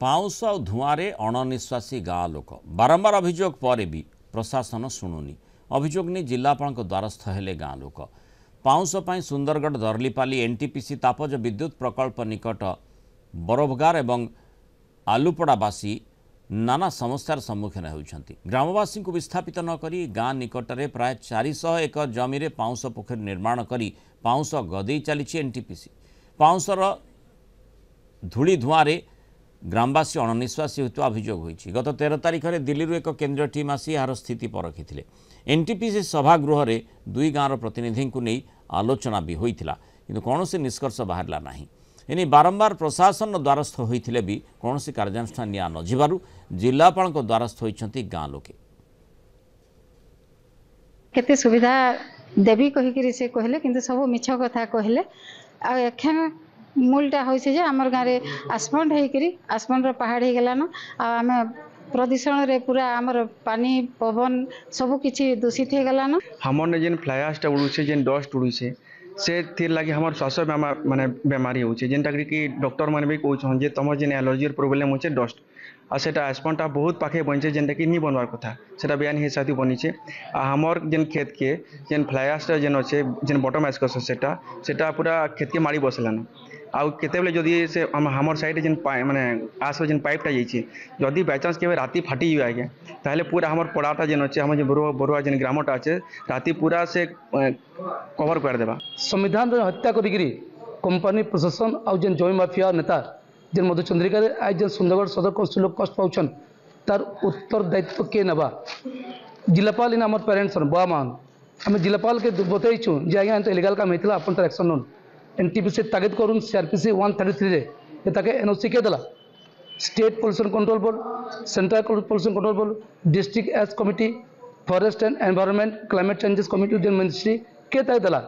पाउस और धुआं अणनिश्वासी गाँ लोक बारंबार अभियोग पर भी प्रशासन शुणुनी। अभियोग नहीं जिलापाल द्वारस्थ हेले गाँ लोक। पाउस सुंदरगढ़ दर्लीपाली एनटीपीसी तापज विद्युत प्रकल्प निकट बरभगार और आलुपड़ावासी नाना समस्यार सम्मुखीन होती। ग्रामवासी को विस्थापित नक गाँ निकटने प्राय 400 एकर जमी पाउस पोखरी निर्माण कर पाउस गदे चली एनटीपीसी। पाउसर धूली धुआं ग्रामवासी अणनिश्वासी होता अभियोग होती। गत 13 तारिख में दिल्ली एक केंद्रीय टीम आसी यार स्थिति परखी। एनटीपीसी सभागृह में दुई गाँवर प्रतिनिधि को नहीं आलोचना भी होता, किंतु कौन से निष्कर्ष बाहरला नहीं। एने बारंबार प्रशासन द्वारस्थ होते भी कौन से कार्यानुष्ठान निया नजिबारु जिलापाल द्वारस्थ होती गाँ लोके। केते सुविधा देवी कहिकरी से कहले किंतु सब मिछ कथा कहले। आ एखन मूलटा होइसे जे हमर गाँव रे आसमंड हेकरी आसमंड पहाड़ हो गलान। आम प्रदूषण रे पूरा आमर पानी पवन सब किछि दूषित हो गलान। हमर जेन फ्लाई एश उड़ुचे जेन डस्ट उड़ुचे से थिर लगी हमर श्वास माने बेमारी होचे जेनटा कि डॉक्टर माने भी कहछन जे तुम जेन एलर्जी प्रॉब्लम होचे डस्ट आ सेटा एस्पनटा बहुत पाखे बनचे जेनटा कि नहीं बनवार कथा सेटा बयान हिसाब से बनीचे। आ हमर जेन खेत के जेन फ्लाई एशटा जेन अच्छे जेन बटम एस्कस सेटा पूरा खेत के मारी बसलान। आउ केते बेले जदि से हमर साइड जेन माने आस जेन पाइपटा जाइए जदि बाय चांस के राती फाटी जाए आगे ताहले पूरा हमर पड़ाटा जेन अच्छे हम बरुआ जेन ग्रामटा अच्छे राती पूरा से कवर कर देबा। संविधान हत्या करी कंपनी प्रशासन और जेन जमी माफिया नेता जेन मधुचंद्रिका आज जेन सुंदरगढ़ सदर कौंसिल लोग कष्ट पाउछन तार उत्तर दायित्व के नबा। जिलापाल इन आम पेरेन्ट्स बा मान आम जिलापाल के बतईचु जे आज्ञा एंत इलीगल काम होता अपन तार एक्शन नोन। एनटीपीसी तागिद करूँ सीआरपीसी 133 रे ताके एनओसी के देला। State pollution control board central pollution control board district एज committee forest and environment climate changes committee जेन मिनिस्ट्री के ताई देला।